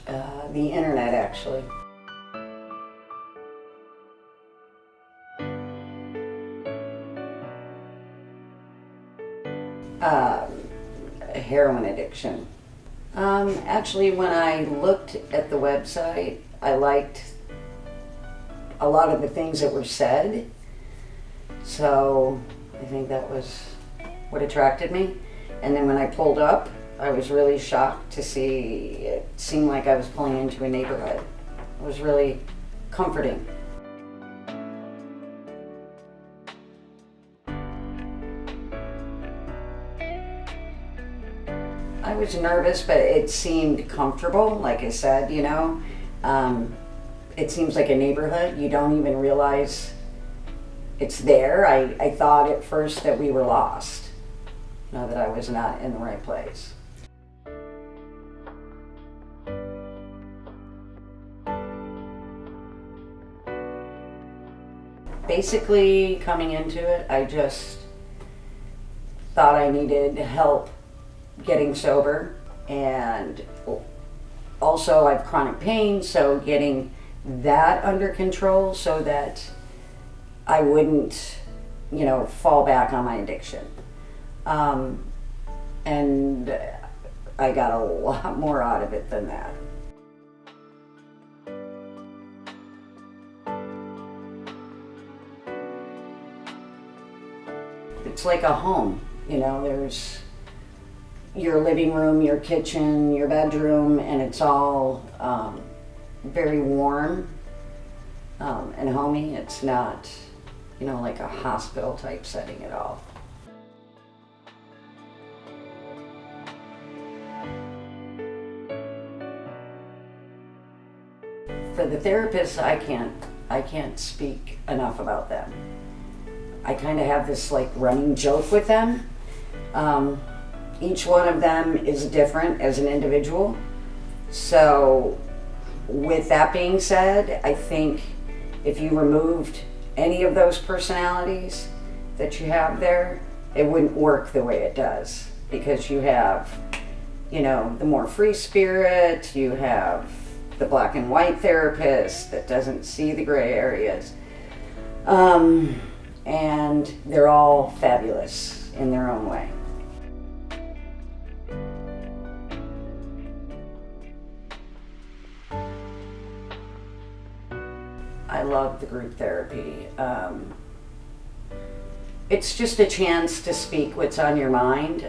The internet, actually. Heroin addiction. Actually, when I looked at the website, I liked a lot of the things that were said. So I think that was what attracted me. And then when I pulled up, I was really shocked to see it seemed like I was pulling into a neighborhood. It was really comforting. I was nervous, but it seemed comfortable. Like I said, it seems like a neighborhood. You don't even realize it's there. I thought at first that we were lost, that I was not in the right place. Basically, coming into it, I just thought I needed help getting sober, and also I have chronic pain, so getting that under control so that I wouldn't, fall back on my addiction. And I got a lot more out of it than that. It's like a home, there's your living room, your kitchen, your bedroom, and it's all very warm and homey. It's not, like a hospital type setting at all. For the therapists, I can't speak enough about them. I kind of have this like running joke with them. Each one of them is different as an individual. So with that being said, I think if you removed any of those personalities that you have there, it wouldn't work the way it does, because you have, the more free spirit, you have the black and white therapist that doesn't see the gray areas. And they're all fabulous in their own way. I love the group therapy. It's just a chance to speak what's on your mind.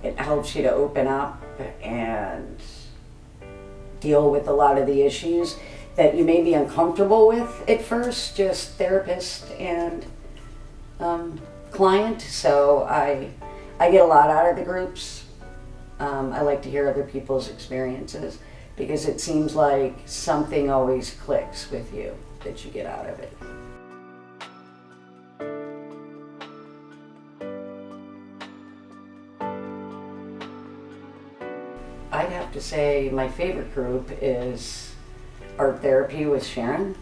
It helps you to open up and deal with a lot of the issues that you may be uncomfortable with at first, just therapist and client. So I get a lot out of the groups. I like to hear other people's experiences, because it seems like something always clicks with you that you get out of it. I'd have to say my favorite group is art therapy with Sharon.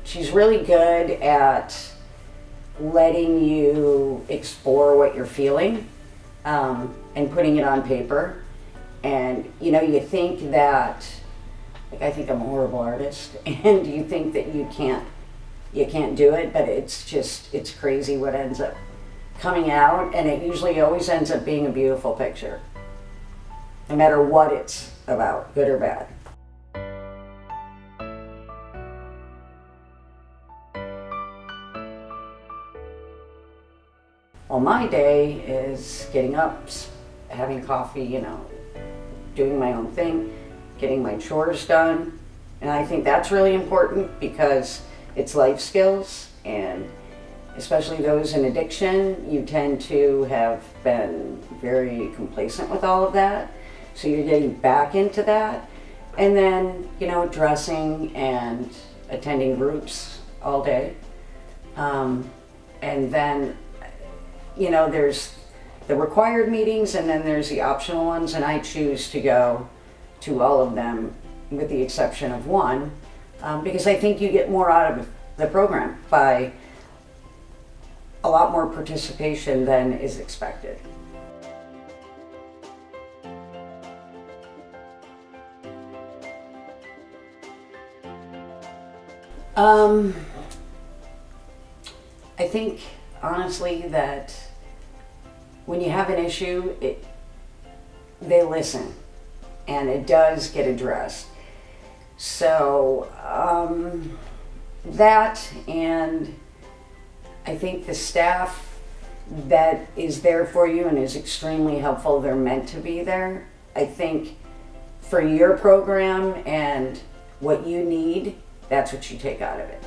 She's really good at letting you explore what you're feeling and putting it on paper. And you think that, like, I think I'm a horrible artist, and you think that you can't do it, but it's crazy what ends up coming out, and it usually always ends up being a beautiful picture, no matter what it's about, good or bad. Well, my day is getting up, having coffee, doing my own thing, getting my chores done. And I think that's really important, because it's life skills, and especially those in addiction, you tend to have been very complacent with all of that. So you're getting back into that. And then, dressing and attending groups all day. And then, there's the required meetings, and then there's the optional ones, and I choose to go to all of them with the exception of one, because I think you get more out of the program by a lot more participation than is expected. Um, I think honestly that when you have an issue, they listen, and it does get addressed. So that, and I think the staff that is there for you and is extremely helpful, they're meant to be there. I think for your program and what you need, that's what you take out of it.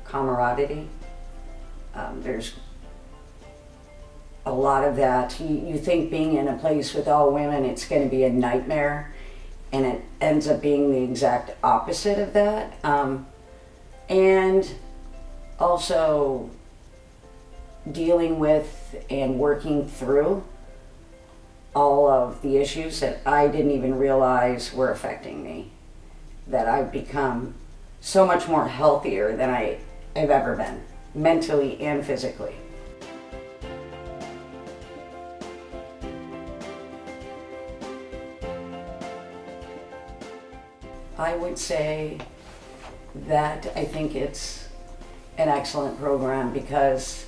Camaraderie. There's a lot of that. You think being in a place with all women, it's going to be a nightmare, and it ends up being the exact opposite of that. And also dealing with and working through all of the issues that I didn't even realize were affecting me. That I've become so much more healthier than I've ever been, mentally and physically. I would say that I think it's an excellent program because,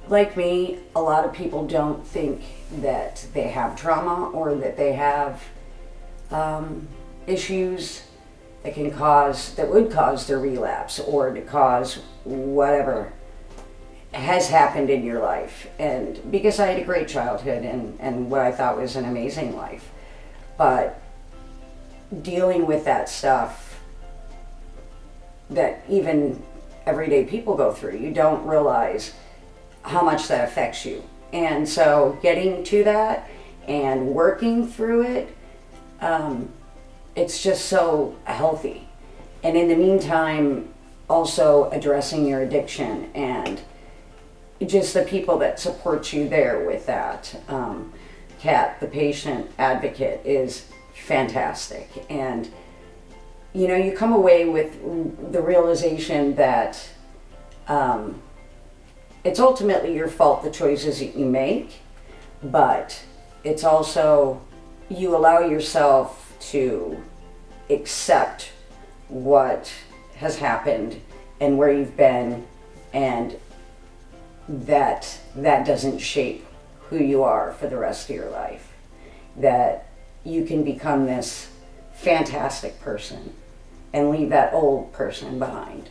like me, a lot of people don't think that they have trauma or that they have issues that would cause their relapse or to cause whatever has happened in your life. And because I had a great childhood and what I thought was an amazing life, but dealing with that stuff that even everyday people go through, you don't realize how much that affects you. And so getting to that and working through it, it's just so healthy. And in the meantime, also addressing your addiction and just the people that support you there with that. Kat, the patient advocate, is fantastic. And you come away with the realization that it's ultimately your fault, the choices that you make, but it's also you allow yourself to accept what has happened and where you've been, and that doesn't shape who you are for the rest of your life. That you can become this fantastic person and leave that old person behind.